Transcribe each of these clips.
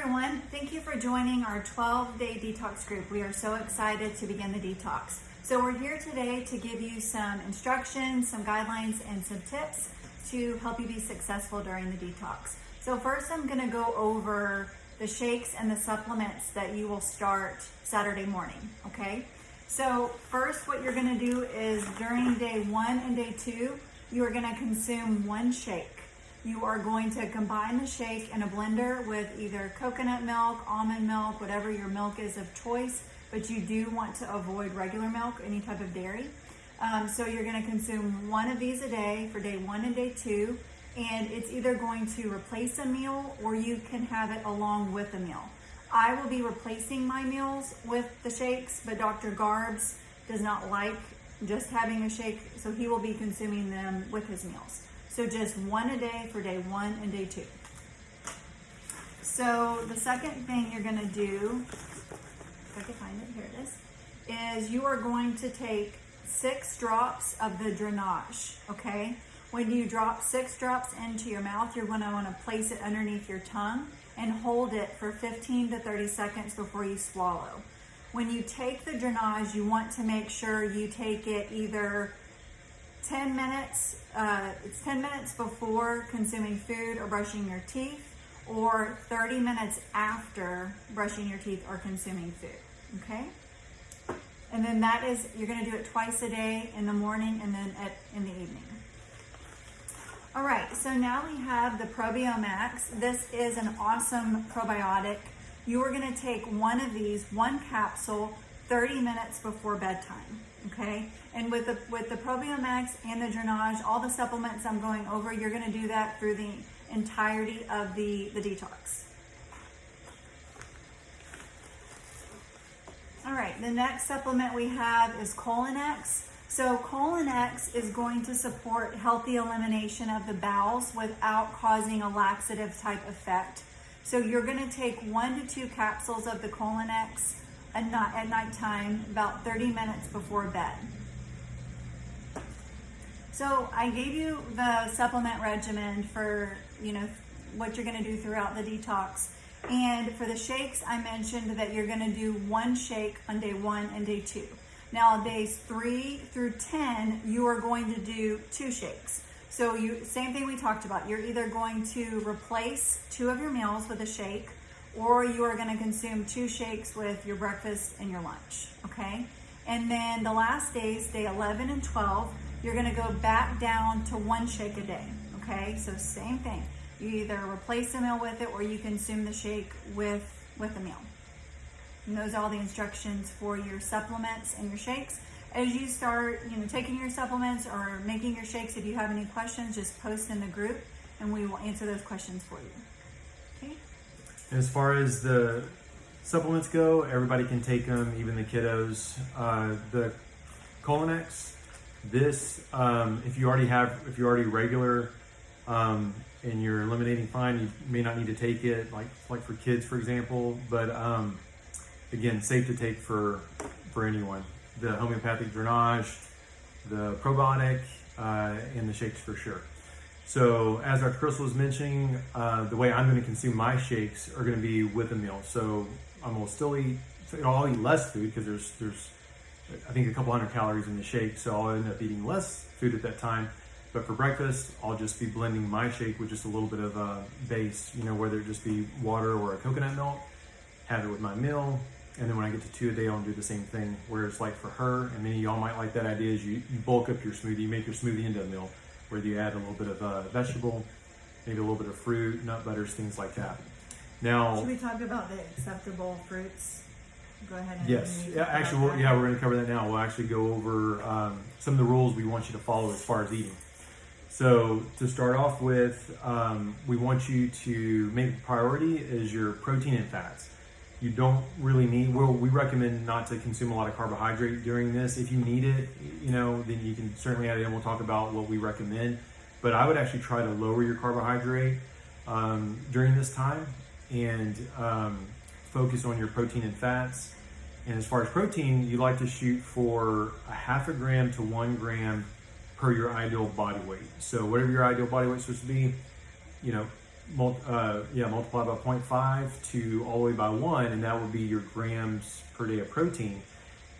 everyone. Thank you for joining our 12-day detox group. We are so excited to begin the detox. So we're here today to give you some instructions, some guidelines, and some tips to help you be successful during the detox. So first I'm going to go over the shakes and the supplements that you will start Saturday morning, okay? So first what you're going to do is during day 1 and day 2, you are going to consume one shake. You are going to combine the shake in a blender with either coconut milk, almond milk, whatever your milk is of choice, but you do want to avoid regular milk, any type of dairy. So you're going to consume one of these a day for day 1 and day 2, and it's either going to replace a meal or you can have it along with a meal. I will be replacing my meals with the shakes, but Dr. Garbs does not like just having a shake, so he will be consuming them with his meals. So just one a day for day 1 and day 2. So the second thing you're going to do, if I can find it, here it is you are going to take 6 drops of the drainage, okay? When you drop 6 drops into your mouth, you're going to want to place it underneath your tongue and hold it for 15 to 30 seconds before you swallow. When you take the drainage, you want to make sure you take it either 10 minutes, it's 10 minutes before consuming food or brushing your teeth, or 30 minutes after brushing your teeth or consuming food, okay? And then that is, you're gonna do it twice a day, in the morning and then in the evening. All right, so now we have the Probio Max. This is an awesome probiotic. You are gonna take one of these, one capsule, 30 minutes before bedtime, okay? And with the Probio Max and the drainage, all the supplements I'm going over, you're gonna do that through the entirety of the detox. All right, the next supplement we have is Cholinex. So Cholinex is going to support healthy elimination of the bowels without causing a laxative type effect. So you're gonna take 1 to 2 capsules of the Cholinex at nighttime, about 30 minutes before bed. So I gave you the supplement regimen for, what you're gonna do throughout the detox. And for the shakes, I mentioned that you're gonna do one shake on day 1 and day 2. Now days 3 through 10, you are going to do 2 shakes. So same thing we talked about. You're either going to replace 2 of your meals with a shake, or you are gonna consume 2 shakes with your breakfast and your lunch, okay? And then the last days, day 11 and 12, you're gonna go back down to 1 shake a day, okay? So same thing. You either replace a meal with it or you consume the shake with a meal. And those are all the instructions for your supplements and your shakes. As you start, taking your supplements or making your shakes, if you have any questions, just post in the group and we will answer those questions for you, okay? As far as the supplements go, everybody can take them, even the kiddos. The Cholinex, this, if you're already regular and you're eliminating fine, you may not need to take it, like for kids, for example. But again, safe to take for anyone. The homeopathic drainage, the probiotic, and the shakes for sure. So as Dr. Crystal was mentioning, the way I'm going to consume my shakes are going to be with a meal. So I'm going to still eat, I'll eat less food because there's I think a couple hundred calories in the shake. So I'll end up eating less food at that time. But for breakfast, I'll just be blending my shake with just a little bit of a base, whether it just be water or a coconut milk, have it with my meal. And then when I get to 2 a day, I'll do the same thing. Whereas like for her, and many of y'all might like that idea, is you bulk up your smoothie, you make your smoothie into a meal, where you add a little bit of vegetable, maybe a little bit of fruit, nut butters, things like that. Now, should we talk about the acceptable fruits? Go ahead. Yes, actually, we're going to cover that now. We'll actually go over some of the rules we want you to follow as far as eating. So to start off with, we want you to make a priority is your protein and fats. You don't really need, we recommend not to consume a lot of carbohydrate during this. If you need it, then you can certainly add it in. We'll talk about what we recommend. But I would actually try to lower your carbohydrate during this time and focus on your protein and fats. And as far as protein, you like to shoot for a 0.5 gram to 1 gram per your ideal body weight. So whatever your ideal body weight is supposed to be, multiply by 0.5 to all the way by 1, and that will be your grams per day of protein.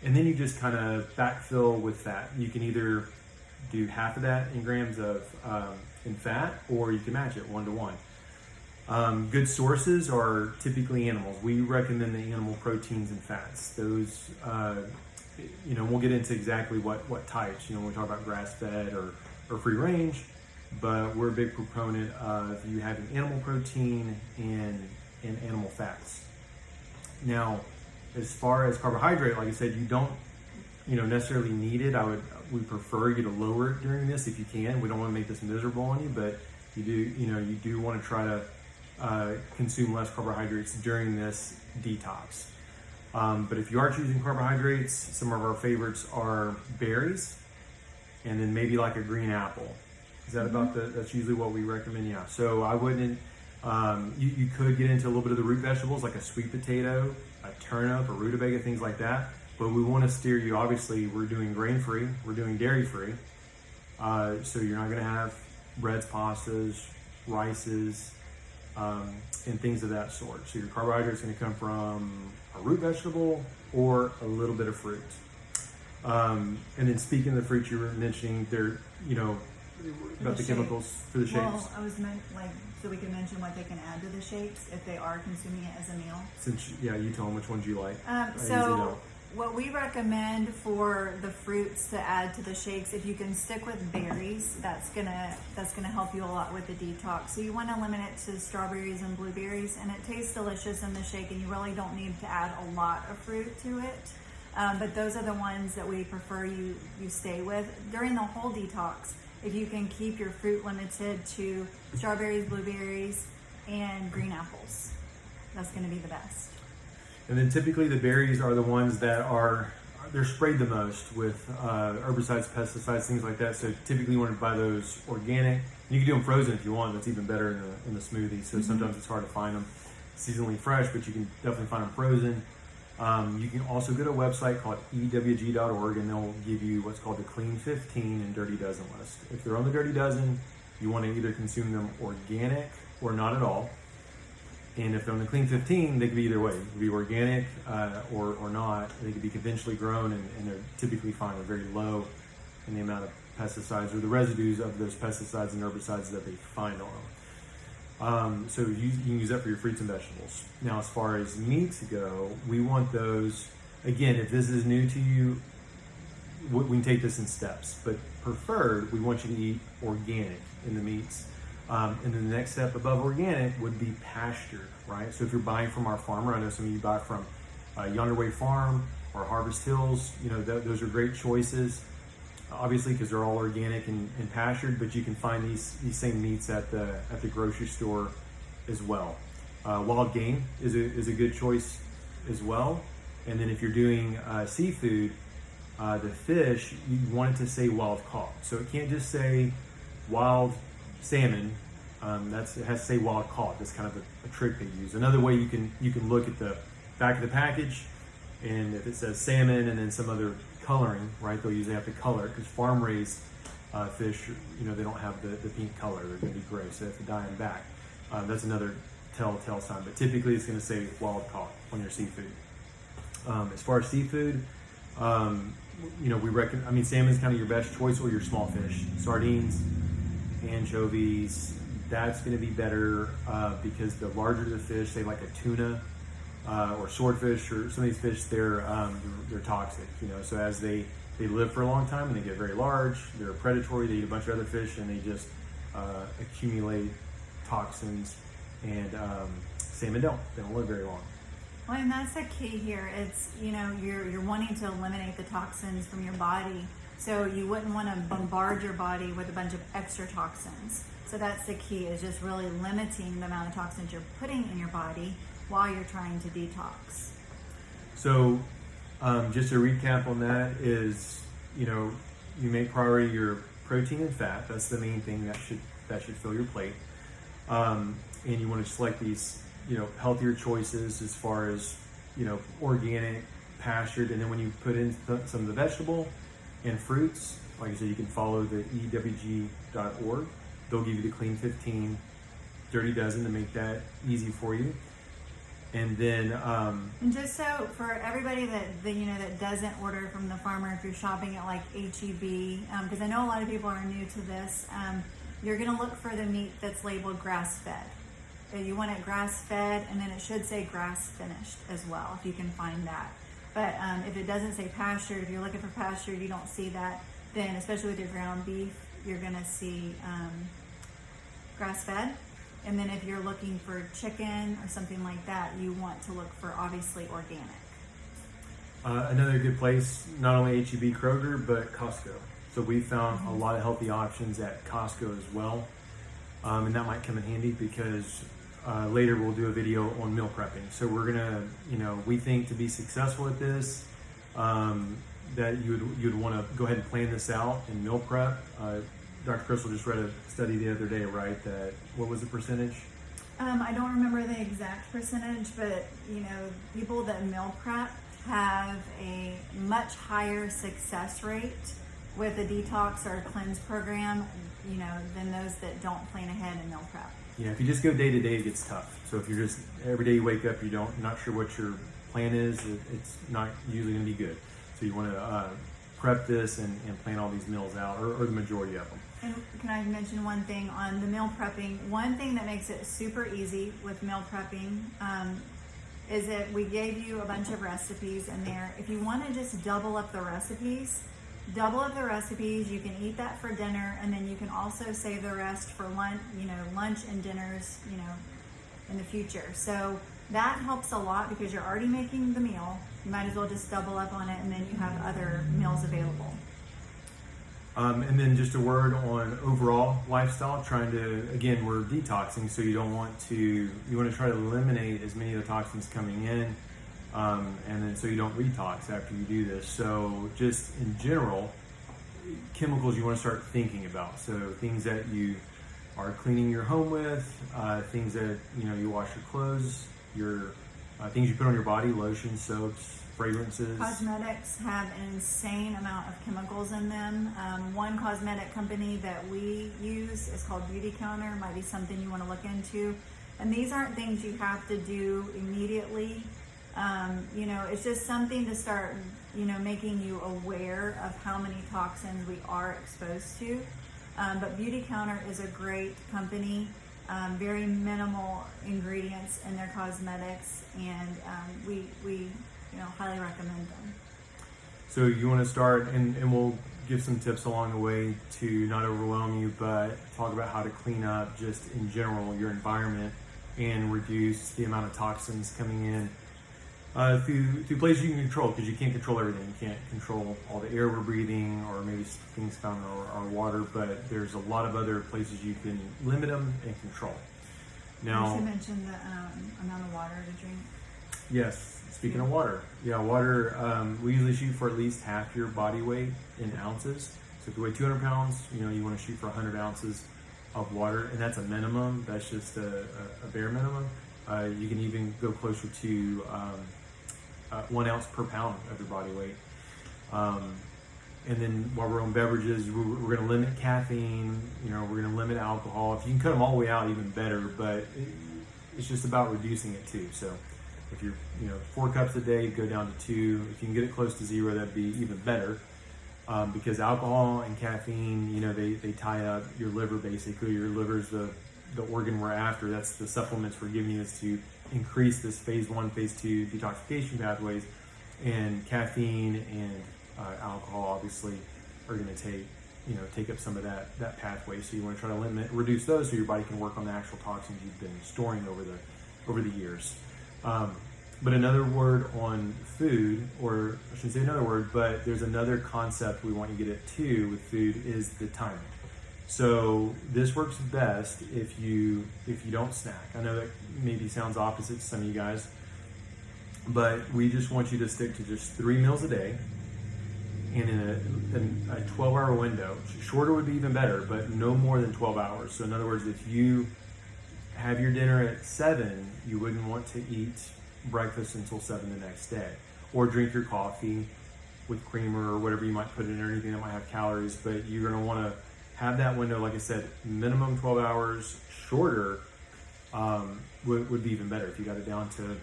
And then you just kind of backfill with fat. You can either do half of that in grams of in fat, or you can match it 1 to 1. Good sources are typically animals. We recommend the animal proteins and fats. Those, we'll get into exactly what types, when we talk about grass-fed or free range, but we're a big proponent of you having animal protein and animal fats. Now, as far as carbohydrate, like I said, you don't, necessarily need it. We prefer you to lower it during this if you can. We don't want to make this miserable on you, but you do want to try to consume less carbohydrates during this detox. But if you are choosing carbohydrates, some of our favorites are berries, and then maybe like a green apple. Is that about that's usually what we recommend? Yeah. So I wouldn't, you could get into a little bit of the root vegetables like a sweet potato, a turnip, a rutabaga, things like that. But we want to steer you, obviously, we're doing grain-free, we're doing dairy-free. So you're not going to have breads, pastas, rices, and things of that sort. So your carbohydrate is going to come from a root vegetable or a little bit of fruit. And then speaking of the fruit, you were mentioning there, about the chemicals for the shakes. Well, I was so we can mention what they can add to the shakes if they are consuming it as a meal. Since, you tell them which ones you like. So what we recommend for the fruits to add to the shakes, if you can stick with berries, that's gonna help you a lot with the detox. So you want to limit it to strawberries and blueberries, and it tastes delicious in the shake, and you really don't need to add a lot of fruit to it. But those are the ones that we prefer you stay with during the whole detox. If you can keep your fruit limited to strawberries, blueberries, and green apples, that's going to be the best. And then typically the berries are the ones that they're sprayed the most with herbicides, pesticides, things like that. So typically you want to buy those organic. You can do them frozen if you want. That's even better in the smoothie. So sometimes it's hard to find them seasonally fresh, but you can definitely find them frozen. You can also go to a website called ewg.org, and they'll give you what's called the Clean 15 and Dirty Dozen list. If they're on the Dirty Dozen, you want to either consume them organic or not at all. And if they're on the Clean 15, they could be either way. It could be organic or not. They could be conventionally grown, and they're typically fine. They're very low in the amount of pesticides or the residues of those pesticides and herbicides that they find on them. So you can use that for your fruits and vegetables. Now, as far as meats go, we want those, again, if this is new to you, we can take this in steps, but preferred, we want you to eat organic in the meats. And then the next step above organic would be pastured, right? So if you're buying from our farmer, I know some of you buy from Yonder Way Farm or Harvest Hills, those are great choices, obviously, because they're all organic and pastured, but you can find these same meats at the grocery store as well. Wild game is a good choice as well. And then if you're doing seafood, the fish, you want it to say wild caught. So it can't just say wild salmon. It has to say wild caught. That's kind of a trick they use. Another way you can look at the back of the package, and if it says salmon and then some other coloring, right? They'll usually have to color it because farm raised fish, they don't have the pink color. They're going to be gray, so they have to dye them back. That's another telltale sign. But typically, it's going to say wild caught on your seafood. As far as seafood, we recommend. I mean, salmon is kind of your best choice, or your small fish, sardines, anchovies. That's going to be better because the larger the fish, say like a tuna or swordfish or some of these fish, they're toxic. So as they live for a long time and they get very large, they're predatory. They eat a bunch of other fish and they just accumulate toxins. And salmon they don't live very long. Well, and that's the key here. It's you're wanting to eliminate the toxins from your body. So you wouldn't want to bombard your body with a bunch of extra toxins. So that's the key, is just really limiting the amount of toxins you're putting in your body while you're trying to detox. So just to recap on that is, you make priority your protein and fat. That's the main thing that should fill your plate. And you want to select these, healthier choices as far as, organic, pastured. And then when you put in some of the vegetable and fruits, like I said, you can follow the ewg.org. They'll give you the Clean 15 Dirty Dozen to make that easy for you. And then and just so for everybody that doesn't order from the farmer, if you're shopping at like HEB, because I know a lot of people are new to this, you're going to look for the meat that's labeled grass fed. You want it grass fed, and then it should say grass finished as well, if you can find that. But if it doesn't say pastured, if you're looking for pastured, you don't see that, then especially with your ground beef, you're going to see grass fed. And then if you're looking for chicken or something like that, you want to look for obviously organic. Another good place, not only HEB, Kroger, but Costco. So we found a lot of healthy options at Costco as well. And that might come in handy because later we'll do a video on meal prepping. So we're gonna, we think to be successful at this, that you'd want to go ahead and plan this out and meal prep. Dr. Crystal just read a study the other day, right? That what was the percentage? I don't remember the exact percentage, but people that meal prep have a much higher success rate with a detox or a cleanse program, than those that don't plan ahead and meal prep. Yeah, if you just go day to day, it gets tough. So if you're just every day you wake up, you're not sure what your plan is, it's not usually going to be good. So you want to prep this and plan all these meals out, or the majority of them. And can I mention one thing on the meal prepping? One thing that makes it super easy with meal prepping is that we gave you a bunch of recipes in there. If you want to just double up the recipes, you can eat that for dinner, and then you can also save the rest for lunch and dinners, in the future. So that helps a lot because you're already making the meal. You might as well just double up on it, and then you have other meals available. And then just a word on overall lifestyle, again, we're detoxing, so you want to try to eliminate as many of the toxins coming in, and then so you don't retox after you do this. So just in general, chemicals you want to start thinking about. So things that you are cleaning your home with, things that, you wash your clothes, things you put on your body, lotions, soaps, fragrances. Cosmetics have an insane amount of chemicals in them. One cosmetic company that we use is called Beauty Counter. Might be something you want to look into. And these aren't things you have to do immediately. It's just something to start, making you aware of how many toxins we are exposed to. But Beauty Counter is a great company. Very minimal ingredients in their cosmetics, and we highly recommend them. So you want to start, and we'll give some tips along the way to not overwhelm you, but talk about how to clean up just in general your environment and reduce the amount of toxins coming in through places you can control, because you can't control everything. You can't control all the air we're breathing or maybe things found in our water, but there's a lot of other places you can limit them and control. Now, I should mention the amount of water to drink. Yes. Speaking of water, water, we usually shoot for at least half your body weight in ounces. So if you weigh 200 pounds, you want to shoot for 100 ounces of water, and that's a minimum. That's just a bare minimum. You can even go closer to 1 ounce per pound of your body weight. And then while we're on beverages, we're going to limit caffeine. We're going to limit alcohol. If you can cut them all the way out, even better. But it's just about reducing it too. So if you're 4 cups a day, go down to 2. If you can get it close to 0, that'd be even better. Because alcohol and caffeine, they tie up your liver. Basically, your liver's the organ we're after. That's the supplements we're giving you, is to increase this phase 1, phase 2 detoxification pathways. And caffeine and alcohol obviously are going to take up some of that pathway. So you want to try to reduce those so your body can work on the actual toxins you've been storing over the years. But another word on food, or I shouldn't say another word, but there's another concept we want you to get at too with food, is the timing. So this works best if you don't snack. I know that maybe sounds opposite to some of you guys, but we just want you to stick to just 3 meals a day, and in a 12-hour window. Shorter would be even better, but no more than 12 hours. So in other words, if you have your dinner at 7, you wouldn't want to eat breakfast until 7 the next day, or drink your coffee with creamer or whatever you might put in, or anything that might have calories. But you're going to want to have that window, like I said, minimum 12 hours. Shorter would be even better if you got it down to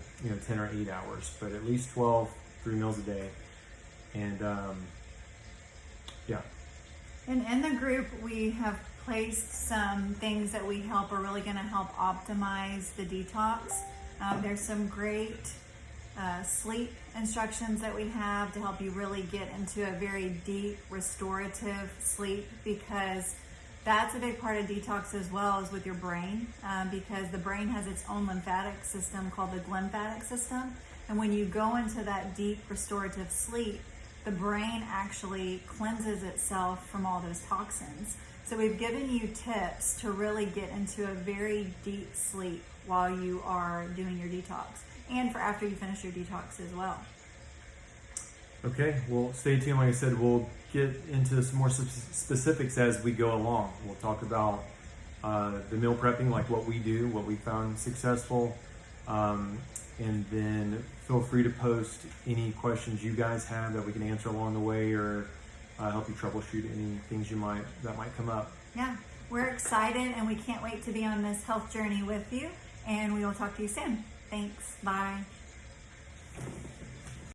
10 or 8 hours, but at least 12, 3 meals a day, and yeah. And in the group, we have placed some things that we hope are really going to help optimize the detox. There's some great sleep instructions that we have to help you really get into a very deep restorative sleep, because that's a big part of detox as well as with your brain, because the brain has its own lymphatic system called the glymphatic system. And when you go into that deep restorative sleep, the brain actually cleanses itself from all those toxins. So we've given you tips to really get into a very deep sleep while you are doing your detox, and for after you finish your detox as well. Okay, well, stay tuned. Like I said, we'll get into some more specifics as we go along. We'll talk about the meal prepping, like what we do, what we found successful, and then feel free to post any questions you guys have that we can answer along the way, or help you troubleshoot any things that might come up. Yeah, we're excited and we can't wait to be on this health journey with you, and we will talk to you soon. Thanks. Bye.